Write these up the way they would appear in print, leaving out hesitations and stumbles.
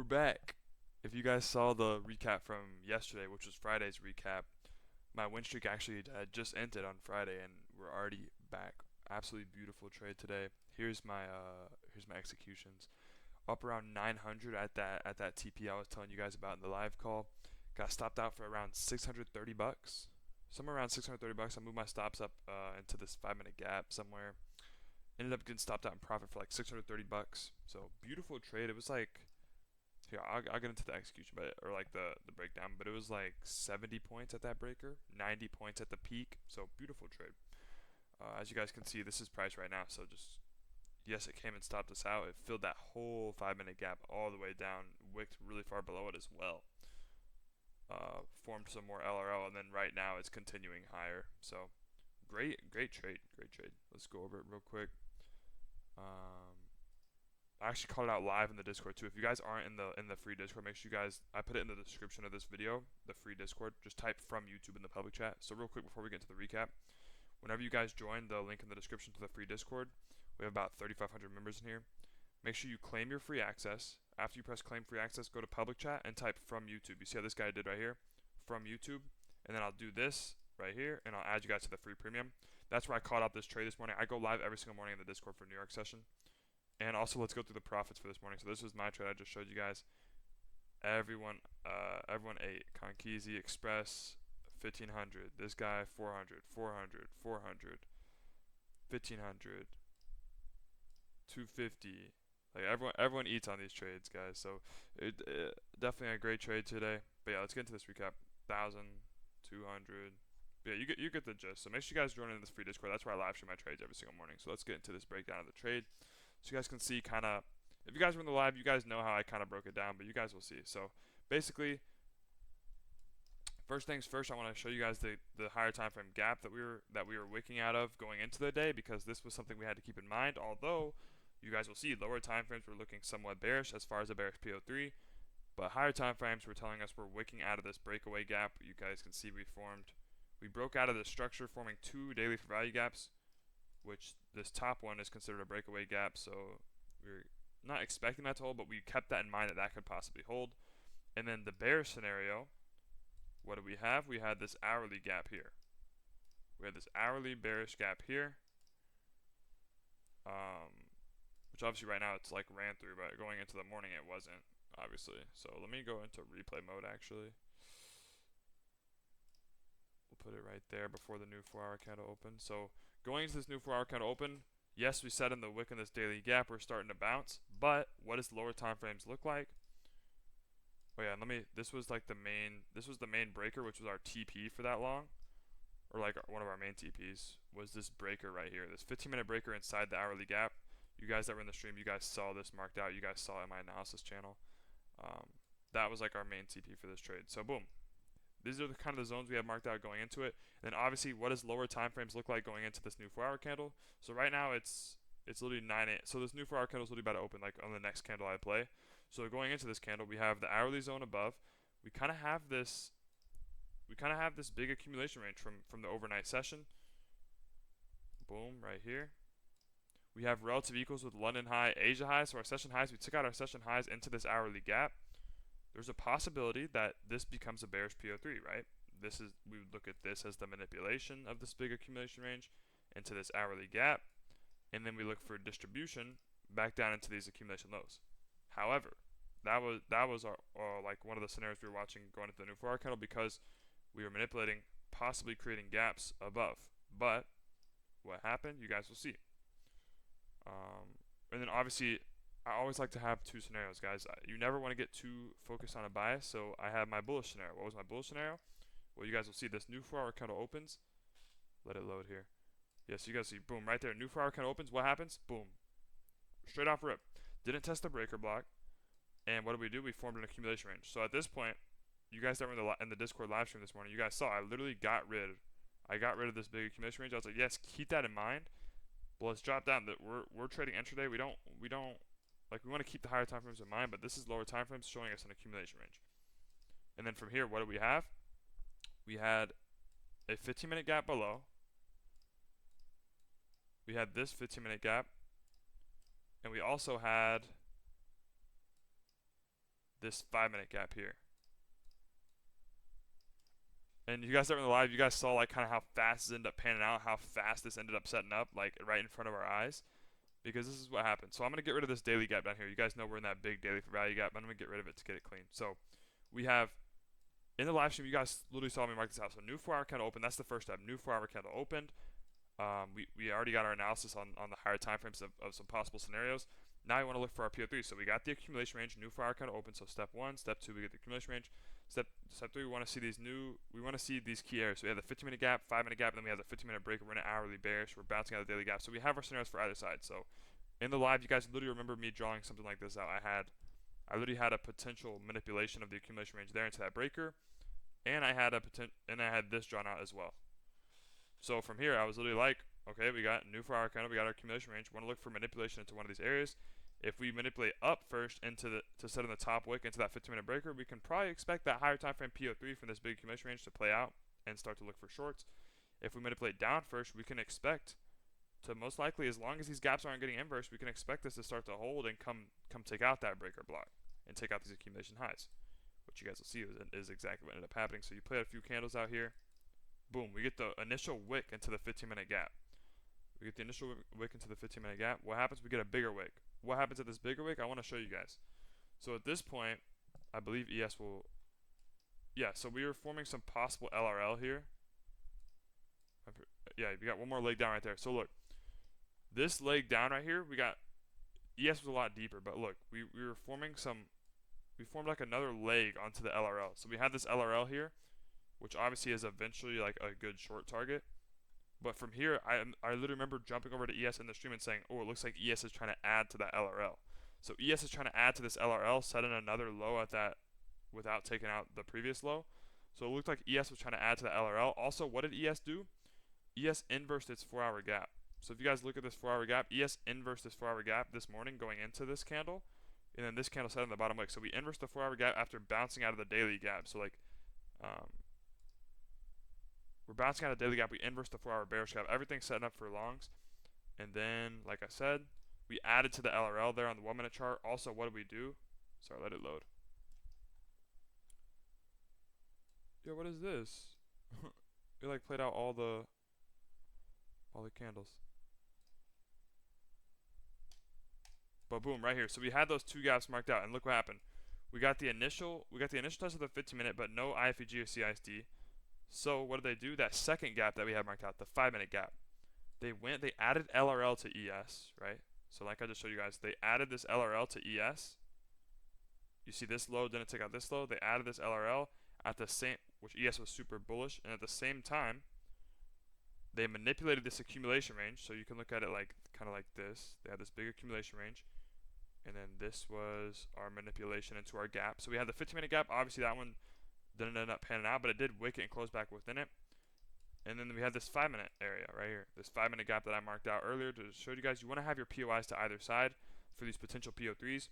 back. If you guys saw the recap from yesterday, which was Friday's recap, my win streak actually just ended on Friday, and we're already back. Absolutely beautiful trade today. Here's my executions. Up around 900 at that TP I was telling you guys about in the live call. Got stopped out for around 630 bucks. Somewhere around 630 bucks. I moved my stops up into this 5 minute gap somewhere. Ended up getting stopped out in profit for like 630 bucks. So beautiful trade. It was like here, I'll get into the execution, or like the breakdown, but it was like 70 points at that breaker, 90 points at the peak. So beautiful trade. As you guys can see, this is price right now. So just yes, it came and stopped us out. It filled that whole 5 minute gap all the way down, wicked really far below it as well. Formed some more LRL, and then right now it's continuing higher. So great trade, great trade. Let's go over it real quick. I actually called it out live in the Discord too. If you guys aren't in the free Discord, make sure you guys, I put it in the description of this video, the free Discord. Just type from YouTube in the public chat. So real quick before we get to the recap, whenever you guys join, the link in the description to the free Discord, we have about 3,500 members in here. Make sure you claim your free access. After you press claim free access, go to public chat and type from YouTube. You see how this guy did right here? From YouTube. And then I'll do this right here, and I'll add you guys to the free premium. That's where I called out this trade this morning. I go live every single morning in the Discord for New York session. And also, let's go through the profits for this morning. So this was my trade I just showed you guys. Everyone ate. Conkeezy Express, 1,500. This guy, 400, 400, 400, 1,500, 250. Like everyone eats on these trades, guys. So definitely a great trade today. But yeah, let's get into this recap. 1,000, 200. But yeah, you get the gist. So make sure you guys join in this free Discord. That's where I live stream my trades every single morning. So let's get into this breakdown of the trade. So you guys can see kind of, if you guys were in the live, you guys know how I kind of broke it down, but you guys will see. So basically, first things first, I want to show you guys the higher time frame gap that we were wicking out of going into the day, because this was something we had to keep in mind. Although you guys will see lower time frames were looking somewhat bearish as far as a bearish PO3, but higher time frames were telling us we're wicking out of this breakaway gap. You guys can see we broke out of the structure, forming two daily for value gaps, which this top one is considered a breakaway gap, so we're not expecting that to hold, but we kept that in mind that could possibly hold. And then the bearish scenario, what do we have? We had this hourly gap here. We had this hourly bearish gap here, which obviously right now it's like ran through, but going into the morning it wasn't, obviously. So let me go into replay mode actually. We'll put it right there before the new 4-hour candle opens. So going into this new 4-hour candle open, yes, we set in the wick in this daily gap. We're starting to bounce, but what does lower time frames look like? Oh yeah, this was the main breaker, which was our TP for that long, or like one of our main TPs was this breaker right here, this 15-minute breaker inside the hourly gap. You guys that were in the stream, you guys saw this marked out. You guys saw it in my analysis channel. That was like our main TP for this trade. So boom. These are the kind of the zones we have marked out going into it. And then obviously, what does lower time frames look like going into this new 4-hour candle? So right now it's literally 9 8. So this new 4-hour candle is literally about to open like on the next candle I play. So going into this candle, we have the hourly zone above. We kind of have this big accumulation range from the overnight session. Boom, right here. We have relative equals with London high, Asia high. So our session highs, we took out our session highs into this hourly gap. There's a possibility that this becomes a bearish PO3, right? We would look at this as the manipulation of this big accumulation range into this hourly gap, and then we look for distribution back down into these accumulation lows. However, that was our like one of the scenarios we were watching going into the new 4-hour candle, because we were manipulating, possibly creating gaps above. But what happened, you guys will see. And then obviously, I always like to have two scenarios, guys. You never want to get too focused on a bias, so I have my bullish scenario. What was my bullish scenario? Well, you guys will see this new 4-hour candle opens. Let it load here. Yes, you guys see, boom, right there. New 4-hour candle opens. What happens? Boom. Straight off rip. Didn't test the breaker block. And what did? We formed an accumulation range. So at this point, you guys that were in the Discord live stream this morning, you guys saw I literally got rid of this big accumulation range. I was like, yes, keep that in mind. But let's drop down that we're trading intraday. We don't like, we want to keep the higher time frames in mind, but this is lower time frames showing us an accumulation range. And then from here, what do we have? We had a 15-minute gap below. We had this 15-minute gap. And we also had this 5-minute gap here. And you guys that were in the live, you guys saw like kind of how fast this ended up panning out, how fast this ended up setting up, like right in front of our eyes. Because this is what happened. So I'm going to get rid of this daily gap down here. You guys know we're in that big daily for value gap. I'm going to get rid of it to get it clean. So we have, in the live stream, you guys literally saw me mark this out. So new 4-hour candle open. That's the first step. New 4-hour candle opened. We already got our analysis on the higher time frames of some possible scenarios. Now we want to look for our PO3. So we got the accumulation range, new 4-hour candle open. So step 1, step 2, we get the accumulation range. Step 3, we want to see these key areas. So we have the 15-minute gap, 5-minute gap, and then we have the 15-minute break. We're in an hourly bearish. We're bouncing out of the daily gap. So we have our scenarios for either side. So in the live, you guys literally remember me drawing something like this out. I literally had a potential manipulation of the accumulation range there into that breaker, and I had this drawn out as well. So from here, I was literally like, okay, we got new 4-hour candle, we got our accumulation range. Want to look for manipulation into one of these areas. If we manipulate up first to set in the top wick into that 15-minute breaker, we can probably expect that higher time frame PO3 from this big accumulation range to play out and start to look for shorts. If we manipulate down first, we can expect to most likely, as long as these gaps aren't getting inversed, we can expect this to start to hold and come take out that breaker block and take out these accumulation highs. What you guys will see is exactly what ended up happening. So you play a few candles out here. Boom, we get the initial wick into the 15-minute gap. We get the initial wick into the 15-minute gap. What happens? We get a bigger wick. What happens at this bigger wick? I want to show you guys. So at this point, I believe ES will... Yeah, so we were forming some possible LRL here. Yeah, we got one more leg down right there. So look, this leg down right here, we got... ES was a lot deeper, but look, we were forming some... We formed like another leg onto the LRL. So we had this LRL here, which obviously is eventually like a good short target. But from here, I literally remember jumping over to ES in the stream and saying, oh, it looks like ES is trying to add to that LRL. So ES is trying to add to this LRL, set in another low at that without taking out the previous low. So it looked like ES was trying to add to the LRL. Also, what did ES do? ES inversed its 4-hour gap. So if you guys look at this 4-hour gap, ES inversed this 4-hour gap this morning going into this candle. And then this candle set in the bottom wick. So we inversed the 4-hour gap after bouncing out of the daily gap. So like... we're bouncing out of the daily gap. We inverse the 4-hour bearish gap. Everything's setting up for longs. And then, like I said, we added to the LRL there on the 1-minute chart. Also, what did we do? Sorry, let it load. Yo, what is this? We like played out all the candles. But boom, right here. So we had those two gaps marked out, and look what happened. We got the initial test of the 15-minute, but no IFEG or CISD. So what did they do? That second gap that we had marked out, the 5-minute gap, they added LRL to ES, right? So like I just showed you guys, they added this LRL to ES. You see this low didn't take out this low. They added this LRL at the same, which ES was super bullish, and at the same time, they manipulated this accumulation range. So you can look at it like kind of like this. They had this big accumulation range, and then this was our manipulation into our gap. So we had the 15-minute gap. Obviously, that one didn't end up panning out, but it did wick it and close back within it. And then we had this 5-minute area right here, this 5-minute gap that I marked out earlier to show you guys. You want to have your POIs to either side for these potential PO3s,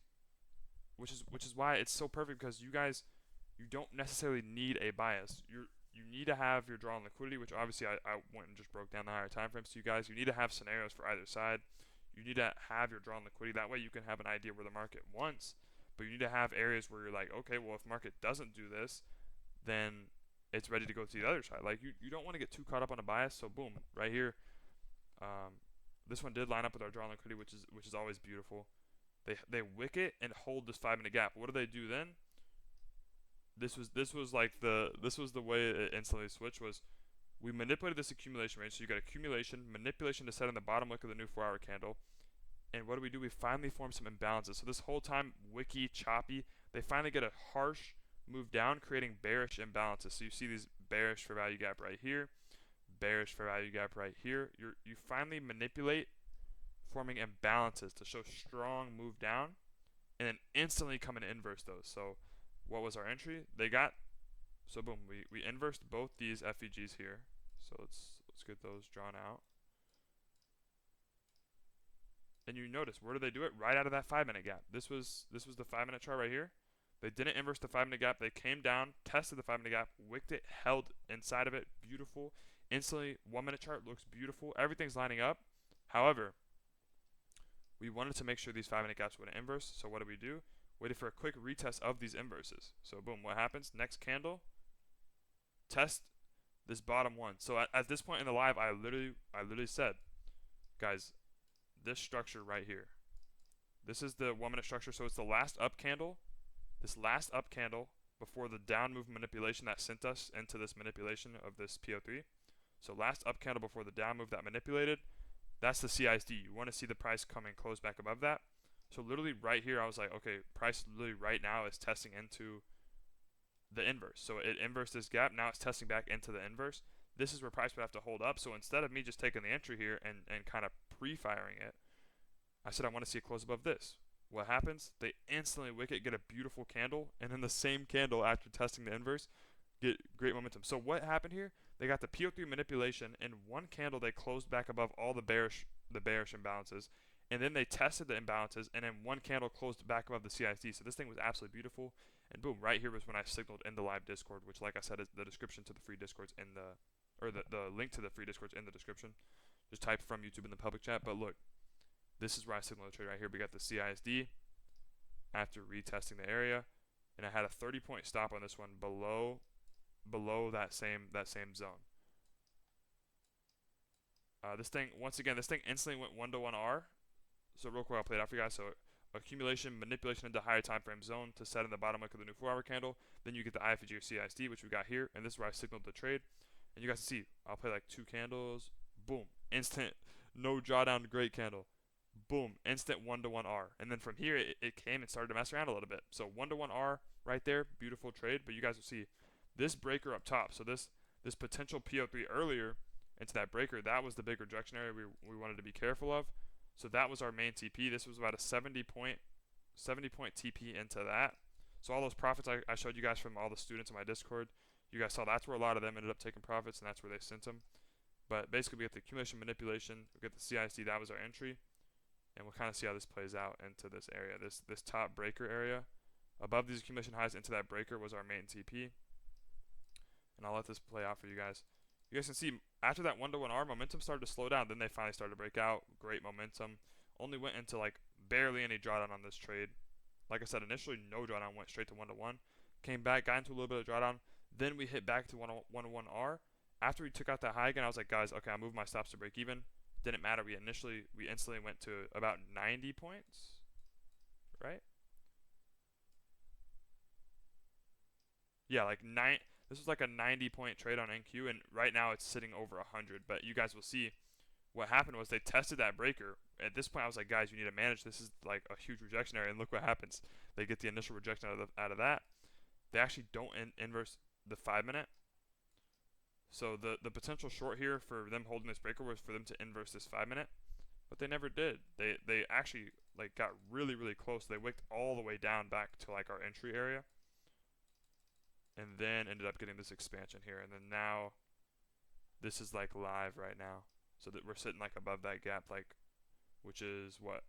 which is why it's so perfect, because you guys, you don't necessarily need a bias. You need to have your draw on liquidity, which obviously I went and just broke down the higher time frames to you guys. You need to have scenarios for either side. You need to have your draw on liquidity. That way you can have an idea where the market wants, but you need to have areas where you're like, okay, well, if market doesn't do this, then it's ready to go to the other side. Like you don't want to get too caught up on a bias. So boom, right here, this one did line up with our draw on liquidity, which is always beautiful. They wick it and hold this 5-minute gap. What do they do then? This was the way it instantly switched. Was we manipulated this accumulation range. So you got accumulation, manipulation to set in the bottom wick of the new 4-hour candle. And what do? We finally form some imbalances. So this whole time, wicky, choppy, they finally get a harsh move down, creating bearish imbalances. So you see these bearish for value gap right here, bearish for value gap right here. You finally manipulate, forming imbalances to show strong move down, and then instantly come and inverse those. So what was our entry? So boom, we inversed both these FEGs here. So let's get those drawn out. And you notice, where did they do it? Right out of that 5-minute gap. This was the 5-minute chart right here. They didn't inverse the 5-minute gap. They came down, tested the 5-minute gap, wicked it, held inside of it. Beautiful. Instantly, 1-minute chart looks beautiful. Everything's lining up. However, we wanted to make sure these 5-minute gaps wouldn't inverse. So what do? waited for a quick retest of these inverses. So boom, what happens? Next candle, test this bottom one. So at this point in the live, I literally said, guys, this structure right here, this is the 1 minute structure. So it's the last up candle, this last up candle before the down move manipulation that sent us into this manipulation of this PO3. So last up candle before the down move that manipulated, that's the CISD. You want to see the price come and close back above that. So literally right here, I was like, okay, price literally right now is testing into the inverse. So it inversed this gap. Now it's testing back into the inverse. This is where price would have to hold up. So instead of me just taking the entry here and kind of pre-firing it, I said I want to see it close above this. What happens? They instantly wicket, get a beautiful candle, and then the same candle after testing the inverse, get great momentum. So what happened here? They got the PO3 manipulation. In one candle, they closed back above all the bearish imbalances, and then they tested the imbalances, and then one candle closed back above the CISD. So this thing was absolutely beautiful. And boom, right here was when I signaled in the live Discord, which, like I said, is the description to the free Discords in the link to the free Discords in the description. Just type from YouTube in the public chat. But look, this is where I signaled the trade right here. We got the CISD after retesting the area, and I had a 30-point stop on this one below that same zone. This thing, once again, this thing instantly went 1-to-1 R. So real quick, I'll play it out for you guys. So accumulation, manipulation into higher time frame zone to set in the bottom wick of the new 4-hour candle. Then you get the IFG or CISD, which we got here, and this is where I signaled the trade. And you guys can see, I'll play like 2 candles. Boom, instant, no drawdown, great candle. Boom, instant 1-to-1 R. And then from here, it came and started to mess around a little bit. So 1-to-1 R right there, beautiful trade. But you guys will see this breaker up top. So this potential PO3 earlier into that breaker, that was the big rejection area we wanted to be careful of. So that was our main TP. This was about a 70 point TP into that. So all those profits I showed you guys from all the students in my Discord, you guys saw that's where a lot of them ended up taking profits, and that's where they sent them. But basically, we get the accumulation manipulation, we get the CISD, that was our entry, and we'll kind of see how this plays out into this area. This top breaker area, above these accumulation highs into that breaker was our main TP. And I'll let this play out for you guys. You guys can see after that 1-to-1 R, momentum started to slow down. Then they finally started to break out. Great momentum. Only went into like barely any drawdown on this trade. Like I said, initially no drawdown, went straight to 1-to-1. Came back, got into a little bit of drawdown. Then we hit back to 1-to-1 R. After we took out that high again, I was like, guys, okay, I moved my stops to break even. Didn't matter. We instantly went to about 90 points, right? Yeah, like this was like a 90-point trade on NQ, and right now it's sitting over 100. But you guys will see what happened was they tested that breaker. At this point, I was like, guys, you need to manage. This is like a huge rejection area, and look what happens. They get the initial rejection out of that. They actually don't inverse the 5-minute. So the potential short here for them holding this breaker was for them to inverse this 5-minute, but they never did. They actually like got really close. They wicked all the way down back to like our entry area, and then ended up getting this expansion here. And then now this is like live right now, so that we're sitting like above that gap, like, which is what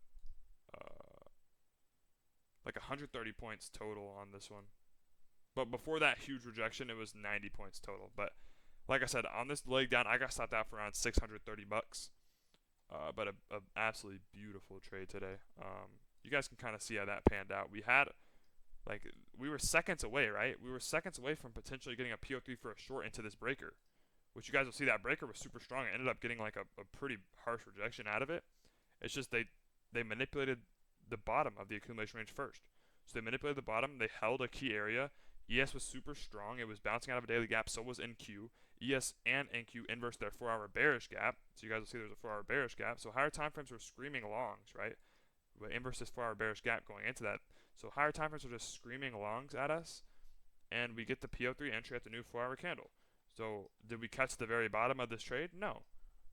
like 130 points total on this one. But before that huge rejection, it was 90 points total. But like I said, on this leg down, I got stopped out for around 630 bucks. But a absolutely beautiful trade today. You guys can kind of see how that panned out. We were seconds away, right? We were seconds away from potentially getting a PO3 for a short into this breaker, which you guys will see that breaker was super strong. It ended up getting like a pretty harsh rejection out of it. It's just they manipulated the bottom of the accumulation range first. So they manipulated the bottom. They held a key area. ES was super strong. It was bouncing out of a daily gap. So was NQ. ES and NQ inversed their 4-hour bearish gap. So you guys will see there's a 4-hour bearish gap. So higher time frames were screaming longs, right? But inverse this 4-hour bearish gap going into that. So higher time frames are just screaming longs at us. And we get the PO3 entry at the new 4-hour candle. So did we catch the very bottom of this trade? No.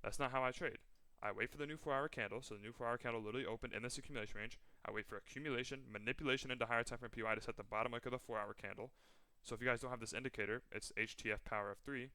That's not how I trade. I wait for the new 4-hour candle. So the new 4-hour candle literally opened in this accumulation range. I wait for accumulation, manipulation into higher time frame POI to set the bottom wick of the 4-hour candle. So if you guys don't have this indicator, it's HTF power of 3.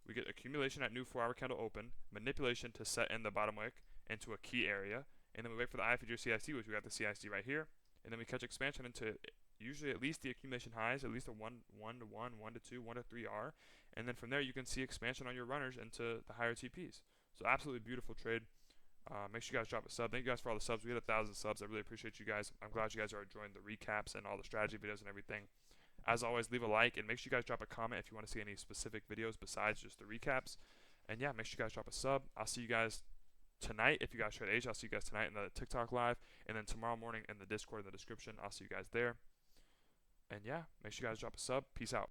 We get accumulation at new 4-hour candle open, manipulation to set in the bottom wick into a key area, and then we wait for the IFG or CISD, which we got the CISD right here, and then we catch expansion into usually at least the accumulation highs, at least a 1-to-1, 1-to-2, 1-to-3 R, and then from there you can see expansion on your runners into the higher TPs. So absolutely beautiful trade. Make sure you guys drop a sub. Thank you guys for all the subs. We hit 1,000 subs. I really appreciate you guys. I'm glad you guys are enjoying the recaps and all the strategy videos and everything. As always, leave a like and make sure you guys drop a comment if you want to see any specific videos besides just the recaps. And yeah, make sure you guys drop a sub. I'll see you guys tonight. If you guys trade Asia, I'll see you guys tonight in the TikTok live, and then tomorrow morning in the Discord in the description. I'll see you guys there. And yeah, make sure you guys drop a sub. Peace out.